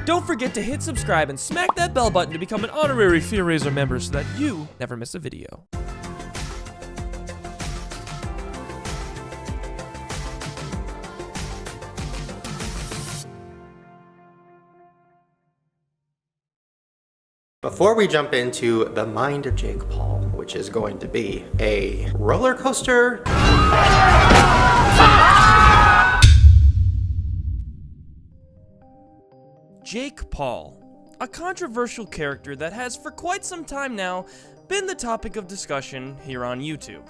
Don't forget to hit subscribe and smack that bell button to become an honorary TheFearRaiser member so that you never miss a video. Before we jump into the mind of Jake Paul, which is going to be a roller coaster. Jake Paul, a controversial character that has for quite some time now been the topic of discussion here on YouTube.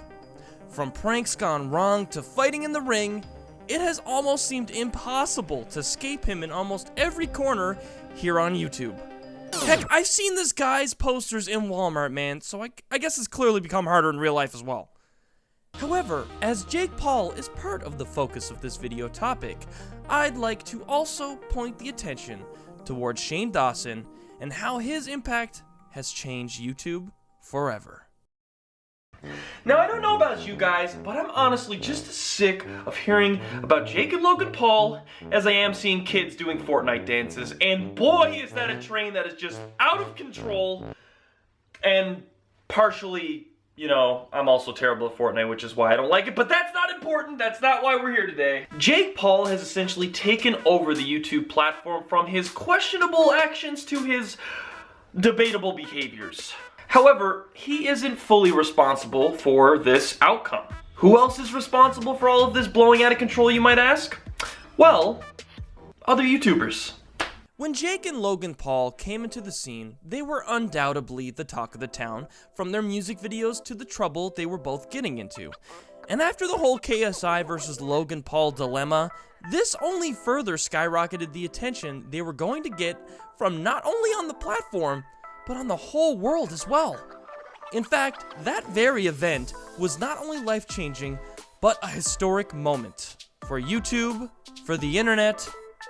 From pranks gone wrong to fighting in the ring, it has almost seemed impossible to escape him in almost every corner here on YouTube. Heck, I've seen this guy's posters in Walmart, man, so I guess it's clearly become harder in real life as well. However, as Jake Paul is part of the focus of this video topic, I'd like to also point the attention towards Shane Dawson and how his impact has changed YouTube forever. Now, I don't know about you guys, but I'm honestly just as sick of hearing about Jake and Logan Paul as I am seeing kids doing Fortnite dances. And boy, is that a train that is just out of control. And partially, you know, I'm also terrible at Fortnite, which is why I don't like it. But that's not important. That's not why we're here today. Jake Paul has essentially taken over the YouTube platform from his questionable actions to his debatable behaviors. However, he isn't fully responsible for this outcome. Who else is responsible for all of this blowing out of control, you might ask? Well, other YouTubers. When Jake and Logan Paul came into the scene, they were undoubtedly the talk of the town, from their music videos to the trouble they were both getting into. And after the whole KSI versus Logan Paul dilemma, this only further skyrocketed the attention they were going to get from not only on the platform, but on the whole world as well. In fact, that very event was not only life-changing, but a historic moment for YouTube, for the internet,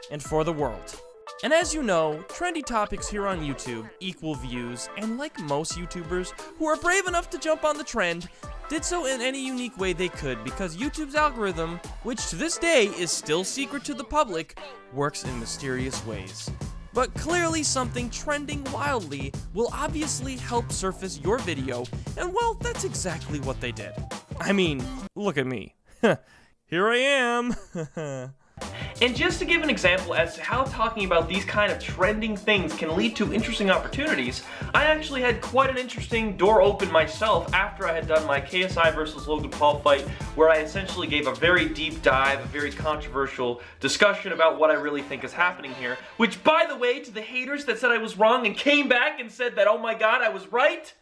and for the world. And as you know, trendy topics here on YouTube equal views, and like most YouTubers who are brave enough to jump on the trend, did so in any unique way they could because YouTube's algorithm, which to this day is still secret to the public, works in mysterious ways. But clearly something trending wildly will obviously help surface your video, and well, that's exactly what they did. I mean, look at me. Here I am. And just to give an example as to how talking about these kind of trending things can lead to interesting opportunities, I actually had quite an interesting door open myself after I had done my KSI versus Logan Paul fight, where I essentially gave a very deep dive, a very controversial discussion about what I really think is happening here, which, by the way, to the haters that said I was wrong and came back and said that, oh my god, I was right,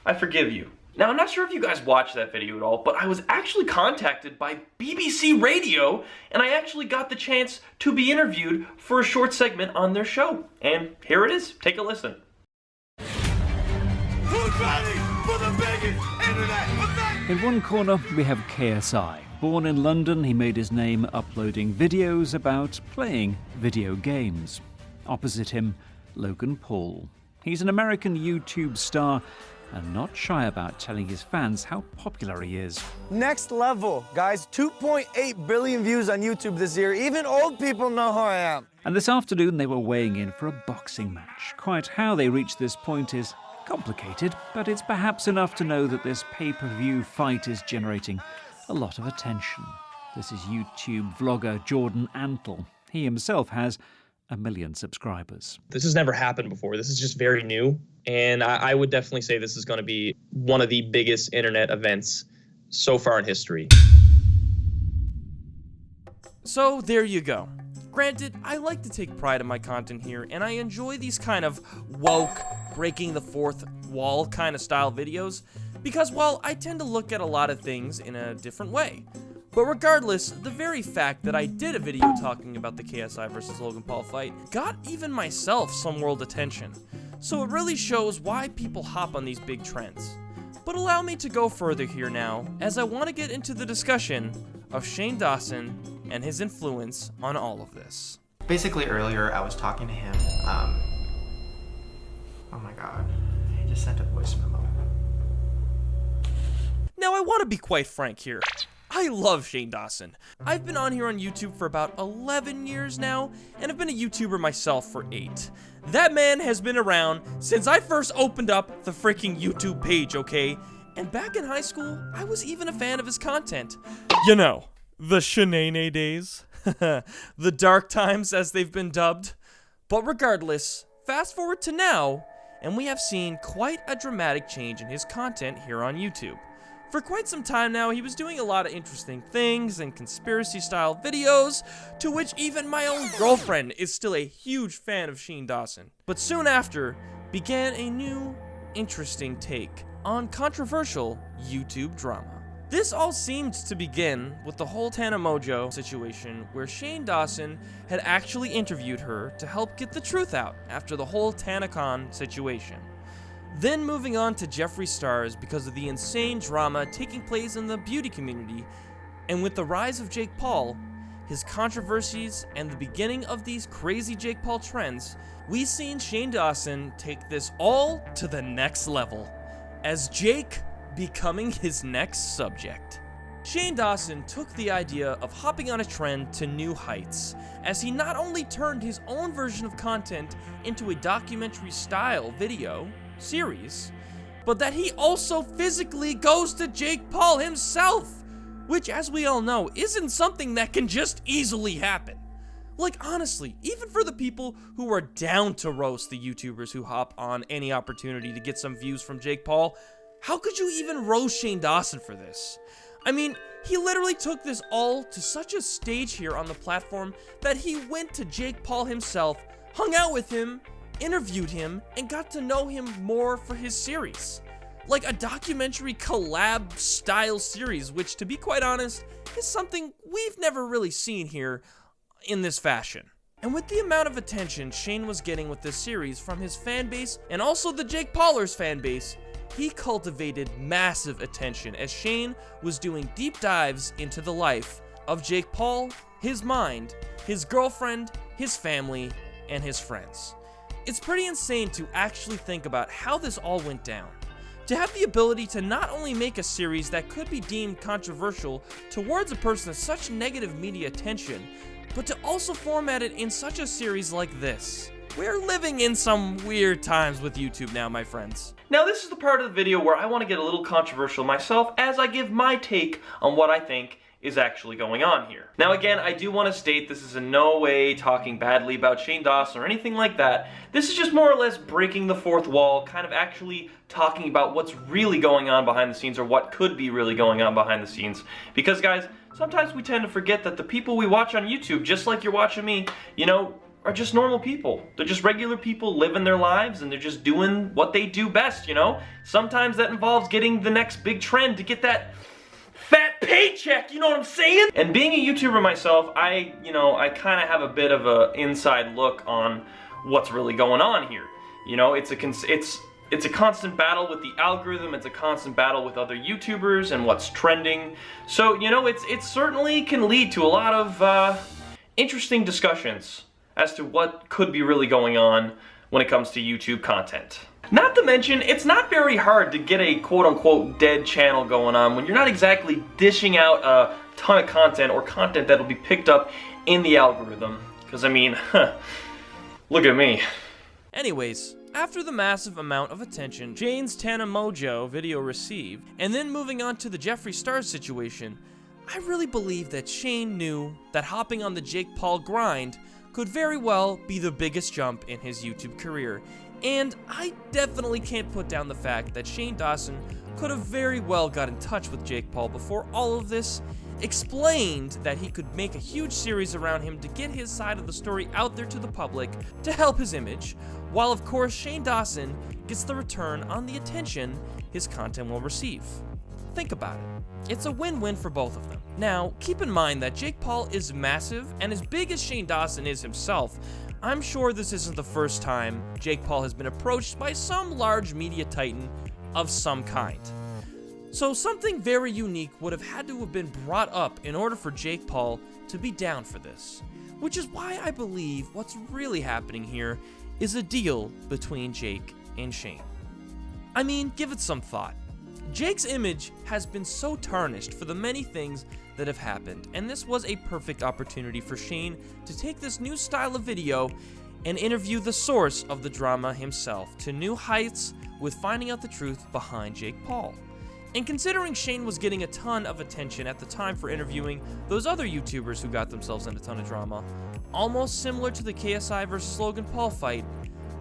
I forgive you. Now, I'm not sure if you guys watched that video at all, but I was actually contacted by BBC Radio, and I actually got the chance to be interviewed for a short segment on their show. And here it is. Take a listen. Who's ready for the biggest internet event? In one corner, we have KSI. Born in London, he made his name uploading videos about playing video games. Opposite him, Logan Paul. He's an American YouTube star and not shy about telling his fans how popular he is. Next level, guys. 2.8 billion views on YouTube this year. Even old people know who I am. And this afternoon they were weighing in for a boxing match. Quite how they reached this point is complicated, but it's perhaps enough to know that this pay-per-view fight is generating a lot of attention. This is YouTube vlogger Jordan Antle. He himself has 1 million subscribers. This has never happened before. This is just very new. And I would definitely say this is going to be one of the biggest internet events so far in history. So there you go. Granted, I like to take pride in my content here, and I enjoy these kind of woke, breaking the fourth wall kind of style videos, because, well, I tend to look at a lot of things in a different way. But regardless, the very fact that I did a video talking about the KSI versus Logan Paul fight got even myself some world attention. So it really shows why people hop on these big trends. But allow me to go further here now, as I want to get into the discussion of Shane Dawson and his influence on all of this. Basically, earlier I was talking to him. Oh my god, he just sent a voice memo. Now I want to be quite frank here. I love Shane Dawson. I've been on here on YouTube for about 11 years now, and I've been a YouTuber myself for 8. That man has been around since I first opened up the freaking YouTube page, okay? And back in high school, I was even a fan of his content. You know, the Shanae days. The dark times, as they've been dubbed. But regardless, fast forward to now, and we have seen quite a dramatic change in his content here on YouTube. For quite some time now, he was doing a lot of interesting things and conspiracy-style videos, to which even my own girlfriend is still a huge fan of Shane Dawson. But soon after, began a new, interesting take on controversial YouTube drama. This all seemed to begin with the whole Tana Mongeau situation, where Shane Dawson had actually interviewed her to help get the truth out after the whole TanaCon situation. Then moving on to Jeffree Stars because of the insane drama taking place in the beauty community, and with the rise of Jake Paul, his controversies, and the beginning of these crazy Jake Paul trends, we've seen Shane Dawson take this all to the next level, as Jake becoming his next subject. Shane Dawson took the idea of hopping on a trend to new heights, as he not only turned his own version of content into a documentary-style video series, but that he also physically goes to Jake Paul himself, which, as we all know, isn't something that can just easily happen. Like, honestly, even for the people who are down to roast the YouTubers who hop on any opportunity to get some views from Jake Paul, how could you even roast Shane Dawson for this? I mean, he literally took this all to such a stage here on the platform that he went to Jake Paul himself, hung out with him, interviewed him, and got to know him more for his series. Like a documentary collab style series, which, to be quite honest, is something we've never really seen here in this fashion. And with the amount of attention Shane was getting with this series from his fan base and also the Jake Paulers fan base, he cultivated massive attention as Shane was doing deep dives into the life of Jake Paul, his mind, his girlfriend, his family, and his friends. It's pretty insane to actually think about how this all went down. To have the ability to not only make a series that could be deemed controversial towards a person of such negative media attention, but to also format it in such a series like this. We're living in some weird times with YouTube now, my friends. Now this is the part of the video where I want to get a little controversial myself as I give my take on what I think is actually going on here. Now again, I do want to state this is in no way talking badly about Shane Dawson or anything like that. This is just more or less breaking the fourth wall, kind of actually talking about what's really going on behind the scenes, or what could be really going on behind the scenes. Because guys, sometimes we tend to forget that the people we watch on YouTube, just like you're watching me, you know, are just normal people. They're just regular people living their lives, and they're just doing what they do best, you know? Sometimes that involves getting the next big trend to get that fat paycheck, you know what I'm saying? And being a YouTuber myself, I kind of have a bit of a inside look on what's really going on here. You know, it's a constant battle with the algorithm, it's a constant battle with other YouTubers and what's trending. So, you know, it certainly can lead to a lot of interesting discussions as to what could be really going on when it comes to YouTube content. Not to mention, it's not very hard to get a quote-unquote dead channel going on when you're not exactly dishing out a ton of content, or content that'll be picked up in the algorithm. Because, I mean, look at me. Anyways, after the massive amount of attention Shane's Tana Mongeau video received, and then moving on to the Jeffree Stars situation, I really believe that Shane knew that hopping on the Jake Paul grind could very well be the biggest jump in his YouTube career. And I definitely can't put down the fact that Shane Dawson could have very well got in touch with Jake Paul before all of this, explained that he could make a huge series around him to get his side of the story out there to the public to help his image, while of course Shane Dawson gets the return on the attention his content will receive. Think about it. It's a win-win for both of them. Now, keep in mind that Jake Paul is massive, and as big as Shane Dawson is himself, I'm sure this isn't the first time Jake Paul has been approached by some large media titan of some kind. So something very unique would have had to have been brought up in order for Jake Paul to be down for this, which is why I believe what's really happening here is a deal between Jake and Shane. I mean, give it some thought. Jake's image has been so tarnished for the many things that have happened, and this was a perfect opportunity for Shane to take this new style of video and interview the source of the drama himself to new heights with finding out the truth behind Jake Paul. And considering Shane was getting a ton of attention at the time for interviewing those other YouTubers who got themselves in a ton of drama, almost similar to the KSI versus Logan Paul fight,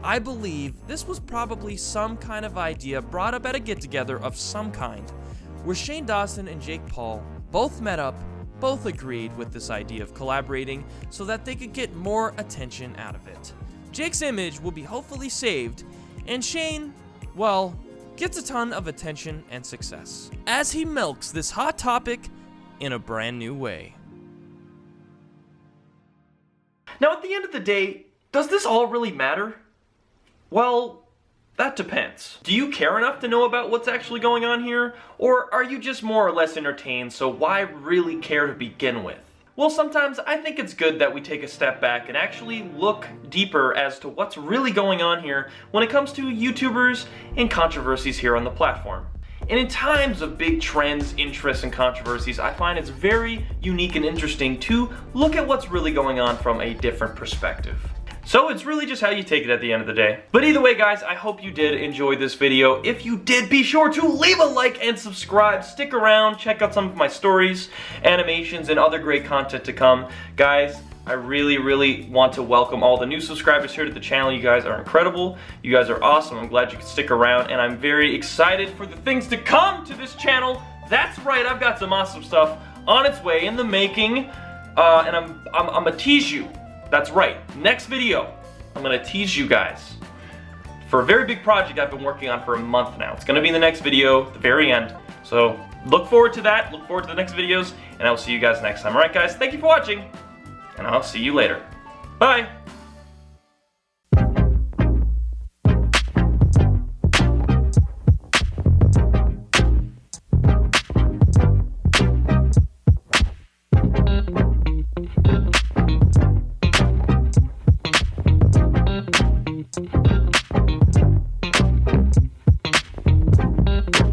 I believe this was probably some kind of idea brought up at a get-together of some kind, where Shane Dawson and Jake Paul both met up, both agreed with this idea of collaborating so that they could get more attention out of it. Jake's image will be hopefully saved, and Shane, well, gets a ton of attention and success as he milks this hot topic in a brand new way. Now, at the end of the day, does this all really matter? Well, that depends. Do you care enough to know about what's actually going on here? Or are you just more or less entertained, so why really care to begin with? Well, sometimes I think it's good that we take a step back and actually look deeper as to what's really going on here when it comes to YouTubers and controversies here on the platform. And in times of big trends, interests, and controversies, I find it's very unique and interesting to look at what's really going on from a different perspective. So it's really just how you take it at the end of the day. But either way, guys, I hope you did enjoy this video. If you did, be sure to leave a like and subscribe. Stick around, check out some of my stories, animations, and other great content to come. Guys, I really want to welcome all the new subscribers here to the channel. You guys are incredible. You guys are awesome. I'm glad you could stick around, and I'm very excited for the things to come to this channel. That's right, I've got some awesome stuff on its way in the making, and I'm gonna tease you. That's right, next video, I'm gonna tease you guys for a very big project I've been working on for a month now. It's gonna be in the next video, the very end. So look forward to that, look forward to the next videos, and I will see you guys next time. Alright guys, thank you for watching, and I'll see you later. Bye!